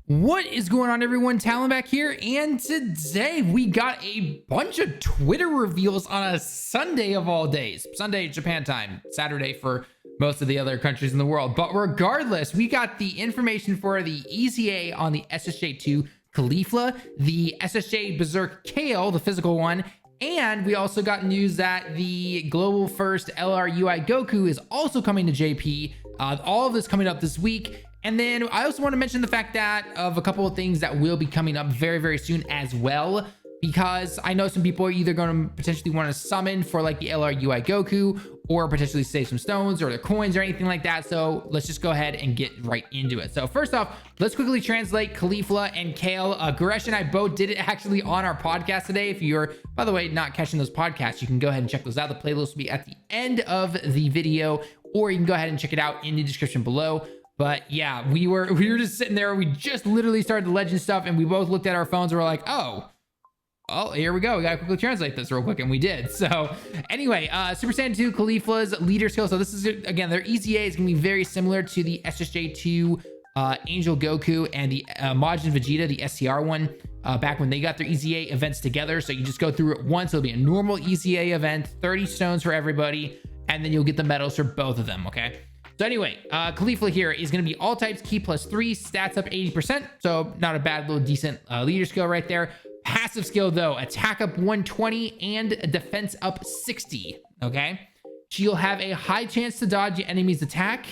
What is going on, everyone? Talon back here, and today we got a bunch of Twitter reveals on a Sunday of all days. Sunday Japan time, Saturday for most of the other countries in the world. But regardless, we got the information for the EZA on the SSJ2 Caulifla, the SSJ Berserk Kale, the physical one, and we also got news that the global first LR UI Goku is also coming to JP. All of this coming up this week. And then I also want to mention the fact that of a couple of things that will be coming up very, very soon as well, because I know some people are either going to potentially want to summon for like the LR UI Goku or potentially save some stones or their coins or anything like that. So let's just go ahead and get right into it. So first off, let's quickly translate Caulifla and Kale. Goresh and I both did it actually on our podcast today. If you're, by the way, not catching those podcasts, you can go ahead and check those out. The playlist will be at the end of the video, or you can go ahead and check it out in the description below. But yeah, we were just sitting there. We just literally started the legend stuff, and we both looked at our phones and we're like, oh, here we go. We gotta quickly translate this real quick, and we did. So anyway, Super Saiyan 2 Caulifla's leader skill. So this is, again, their EZA is gonna be very similar to the SSJ2 Angel Goku and the Majin Vegeta, the STR one, back when they got their EZA events together. So you just go through it once. It'll be a normal EZA event, 30 stones for everybody, and then you'll get the medals for both of them, okay? So anyway, Caulifla here is going to be all types, key +3, stats up 80%. So not a bad little decent leader skill right there. Passive skill though, attack up 120 and defense up 60. Okay. She'll have a high chance to dodge the enemy's attack.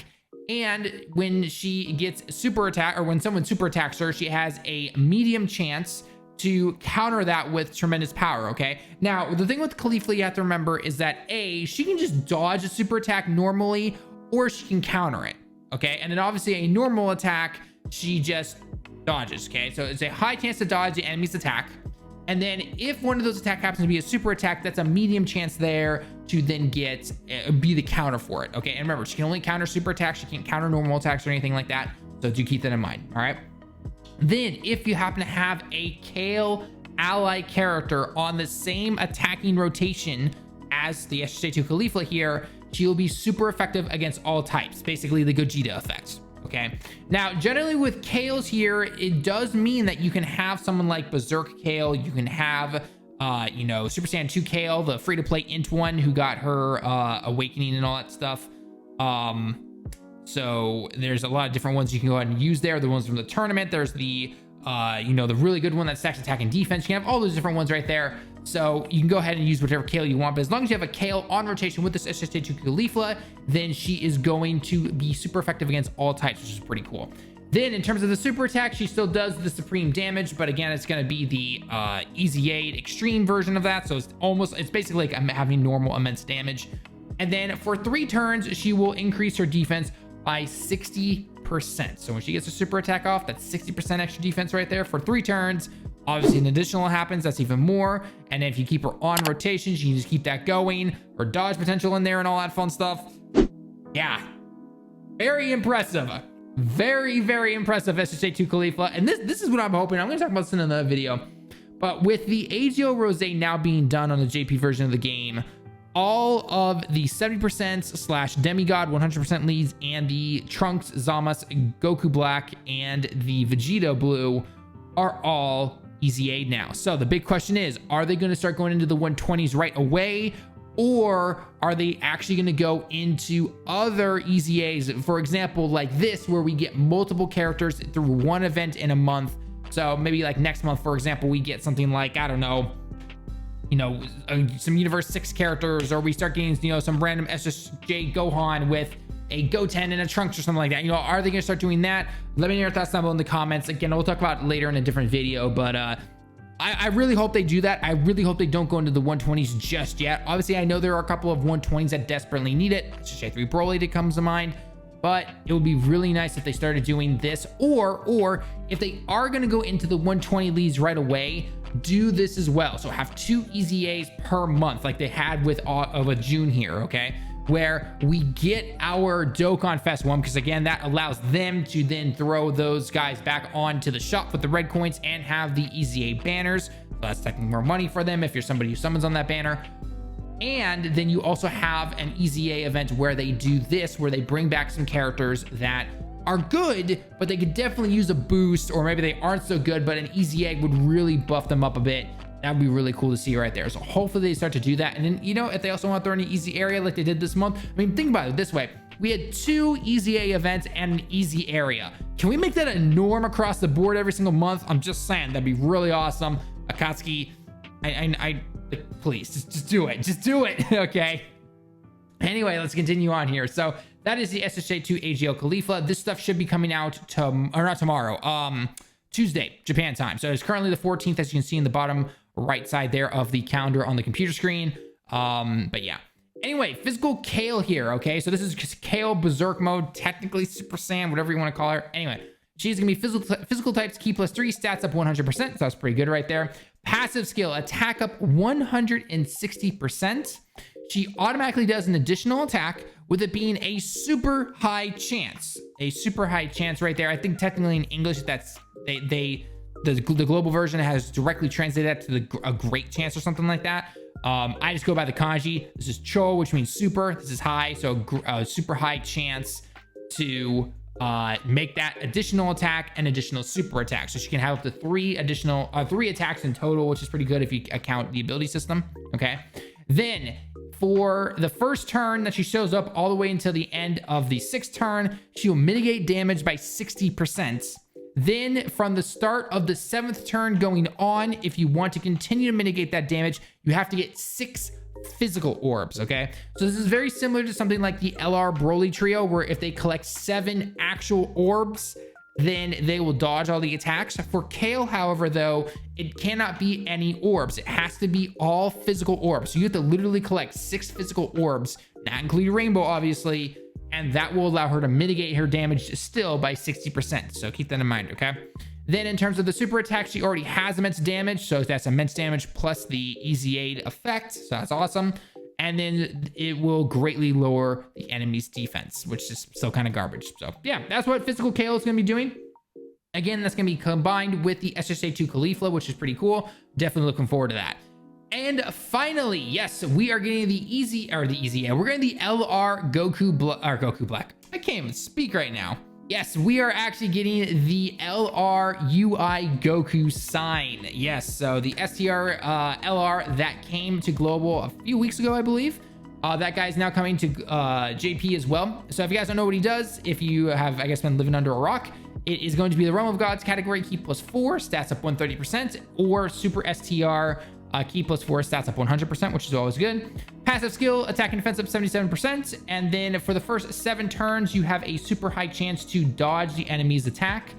And when she gets super attack, or when someone super attacks her, she has a medium chance to counter that with tremendous power. Okay. Now, the thing with Caulifla you have to remember is that she can just dodge a super attack normally, or she can counter it, okay? And then obviously a normal attack, she just dodges, okay? So it's a high chance to dodge the enemy's attack. And then if one of those attacks happens to be a super attack, that's a medium chance there to then get, be the counter for it, okay? And remember, she can only counter super attacks. She can't counter normal attacks or anything like that. So do keep that in mind, all right? Then if you happen to have a Kale ally character on the same attacking rotation as the SSJ2 Caulifla here, she'll be super effective against all types, basically the Gogeta effect, okay? Now, generally with Kales here, it does mean that you can have someone like Berserk Kale, you can have, you know, Super Saiyan 2 Kale, the free-to-play int one who got her awakening and all that stuff. So there's a lot of different ones you can go ahead and use there. The ones from the tournament, there's the, you know, the really good one that stacks attack and defense. You can have all those different ones right there. So you can go ahead and use whatever Kale you want, but as long as you have a Kale on rotation with this SSJ2 Caulifla, then she is going to be super effective against all types, which is pretty cool. Then in terms of the super attack, she still does the supreme damage, but again, it's going to be the EZA extreme version of that. So it's basically like having normal immense damage. And then for 3 turns, she will increase her defense by 60%. So when she gets her super attack off, that's 60% extra defense right there for 3 turns. Obviously, an additional happens, that's even more. And then if you keep her on rotation, you can just keep that going. Her dodge potential in there and all that fun stuff. Yeah, very impressive. Very, very impressive SSJ2 Caulifla. And this is what I'm hoping. I'm going to talk about this in another video. But with the AGO Rose now being done on the JP version of the game, all of the 70% / demigod 100% leads and the Trunks, Zamas, Goku Black, and the Vegeta Blue are all EZA now. So the big question is, are they going to start going into the 120s right away, or are they actually going to go into other EZAs, for example, like this, where we get multiple characters through one event in a month? So maybe like next month, for example, we get something like, I don't know, you know, some Universe 6 characters, or we start getting, you know, some random SSJ Gohan with a Goten and a Trunks or something like that. You know, are they going to start doing that? Let me know your thoughts down below in the comments. Again, we'll talk about it later in a different video, but I really hope they do that. I really hope they don't go into the 120s just yet. Obviously, I know there are a couple of 120s that desperately need it. SSJ3 Broly that comes to mind, but it would be really nice if they started doing this, or if they are going to go into the 120 leads right away, do this as well. So have 2 EZAs per month like they had with June here, okay? Where we get our Dokkan Fest one, because again, that allows them to then throw those guys back onto the shop with the red coins and have the EZA banners. So that's technically more money for them if you're somebody who summons on that banner. And then you also have an EZA event where they do this, where they bring back some characters that are good, but they could definitely use a boost, or maybe they aren't so good, but an easy egg would really buff them up a bit. That would be really cool to see right there. So hopefully they start to do that. And then, you know, if they also want to throw in an easy area like they did this month, I mean, think about it this way. We had 2 easy A events and an easy area. Can we make that a norm across the board every single month? I'm just saying, that'd be really awesome. Akatsuki, please, just do it. Just do it, okay? Anyway, let's continue on here. So that is the SSJ2 AGL Caulifla. This stuff should be coming out not tomorrow, Tuesday, Japan time. So it's currently the 14th, as you can see in the bottom right side there of the calendar on the computer screen. But yeah. Anyway, physical Kale here, okay? So this is just Kale Berserk mode, technically Super Saiyan, whatever you want to call her. Anyway, she's going to be physical types, Ki +3, stats up 100%. So that's pretty good right there. Passive skill, attack up 160%. She automatically does an additional attack with it being a super high chance. A super high chance right there. I think technically in English, that's the global version has directly translated that to a great chance or something like that. I just go by the kanji. This is cho, which means super. This is high, so super high chance to make that additional attack and additional super attack. So she can have up to 3 attacks in total, which is pretty good if you account the ability system. Okay. Then for the first turn that she shows up all the way until the end of the 6th turn, she will mitigate damage by 60%. Then from the start of the 7th turn going on, if you want to continue to mitigate that damage, you have to get 6 physical orbs, okay? So this is very similar to something like the LR Broly trio, where if they collect 7 actual orbs, then they will dodge all the attacks. For Kale, however, though, it cannot be any orbs. It has to be all physical orbs. So you have to literally collect 6 physical orbs, not including Rainbow, obviously, and that will allow her to mitigate her damage still by 60%. So keep that in mind, okay? Then in terms of the super attack, she already has immense damage. So that's immense damage plus the easy aid effect. So that's awesome. And then it will greatly lower the enemy's defense, which is still kind of garbage. So yeah, that's what physical Kale is going to be doing. Again, that's going to be combined with the SSJ2 Caulifla, which is pretty cool. Definitely looking forward to that. And finally, yes, we are getting the easy, we're getting the LR Goku Black. I can't even speak right now. Yes, we are actually getting the LR UI Goku sign. Yes, so the STR LR that came to global a few weeks ago, I believe. That guy is now coming to JP as well. So if you guys don't know what he does, if you have, I guess, been living under a rock, it is going to be the Realm of Gods category, Ki +4, stats up 130%, or Super STR Ki +4, stats up 100%, which is always good. Passive skill, attack and defense up 77%. And then for the first 7 turns, you have a super high chance to dodge the enemy's attack.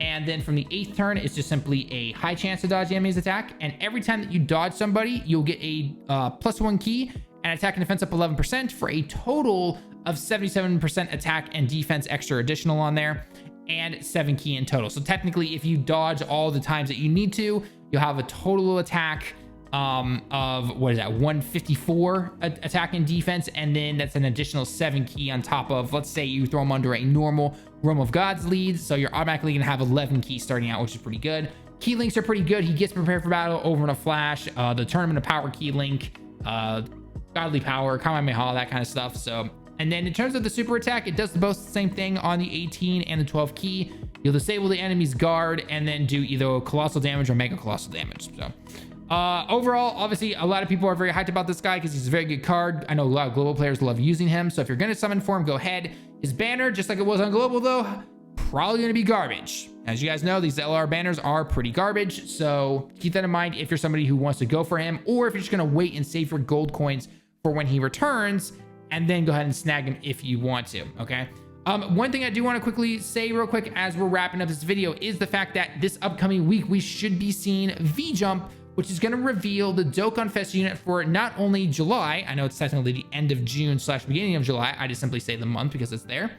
And then from the 8th turn, it's just simply a high chance to dodge the enemy's attack. And every time that you dodge somebody, you'll get a +1 ki and attack and defense up 11% for a total of 77% attack and defense extra additional on there, and 7 ki in total. So technically, if you dodge all the times that you need to, you'll have a total attack of, what is that, 154 attack and defense, and then that's an additional 7 ki on top of, let's say you throw them under a normal Realm of Gods lead, so you're automatically gonna have 11 ki starting out, which is pretty good. Key links are pretty good. He gets prepared for battle over in a flash, the Tournament of Power key link, Godly Power, Kamehameha, that kind of stuff. So, and then in terms of the super attack, it does both the same thing on the 18 and the 12 ki. You'll disable the enemy's guard and then do either colossal damage or mega colossal damage. So overall, obviously, a lot of people are very hyped about this guy because he's a very good card. I know a lot of global players love using him. So if you're going to summon for him, go ahead. His banner, just like it was on global though, probably going to be garbage. As you guys know, these LR banners are pretty garbage. So keep that in mind if you're somebody who wants to go for him, or if you're just going to wait and save your gold coins for when he returns, and then go ahead and snag him if you want to, okay? One thing I do want to quickly say real quick as we're wrapping up this video is the fact that this upcoming week, we should be seeing V-Jump, which is going to reveal the Dokkan Fest unit for not only July, I know it's technically the end of June / beginning of July, I just simply say the month because it's there.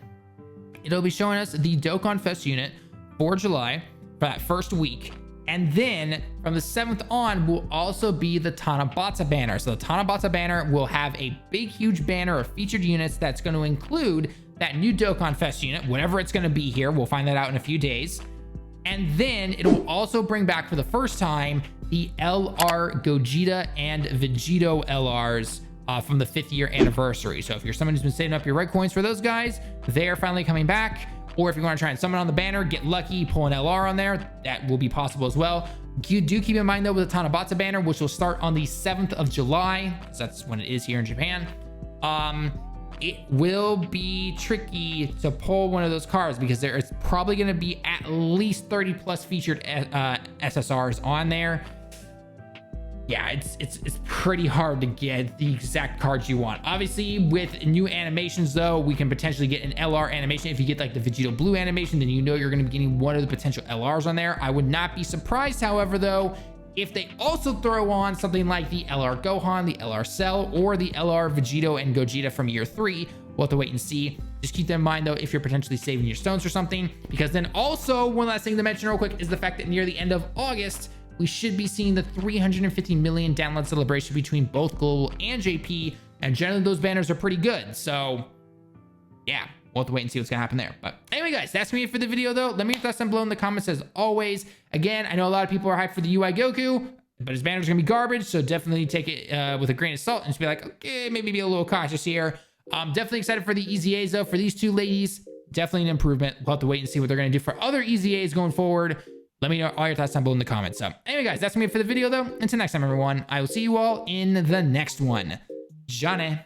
It'll be showing us the Dokkan Fest unit for July for that first week. And then from the 7th on will also be the Tanabata banner. So the Tanabata banner will have a big, huge banner of featured units that's going to include that new Dokkan Fest unit, whatever it's going to be here. We'll find that out in a few days. And then it'll also bring back for the first time the LR Gogeta and Vegito LRs from the 5th year anniversary. So if you're someone who's been saving up your red coins for those guys, they are finally coming back. Or if you want to try and summon on the banner, get lucky, pull an LR on there, that will be possible as well. You do keep in mind though with the tanabata banner, which will start on the 7th of July, because that's when it is here in Japan. It will be tricky to pull one of those cards because there is probably going to be at least 30 plus featured SSRs on there. Yeah, it's pretty hard to get the exact cards you want. Obviously, with new animations though, we can potentially get an LR animation. If you get like the Vegito Blue animation, then you know you're going to be getting one of the potential LRs on there. I would not be surprised, however, though, if they also throw on something like the LR Gohan, the LR Cell, or the LR Vegito and Gogeta from year 3. We'll have to wait and see. Just keep that in mind though, if you're potentially saving your stones or something, because then also one last thing to mention real quick is the fact that near the end of August, we should be seeing the 350 million download celebration between both Global and JP. And generally those banners are pretty good. So yeah, we'll have to wait and see what's gonna happen there. But anyway, guys, that's me for the video though. Let me know your thoughts down below in the comments as always. Again, I know a lot of people are hyped for the UI Goku, but his banner's gonna be garbage. So definitely take it with a grain of salt and just be like, okay, maybe be a little cautious here. I'm definitely excited for the EZAs though. For these two ladies, definitely an improvement. We'll have to wait and see what they're gonna do for other EZAs going forward. Let me know all your thoughts down below in the comments. So anyway, guys, that's me for the video though. Until next time, everyone, I will see you all in the next one. Johnny.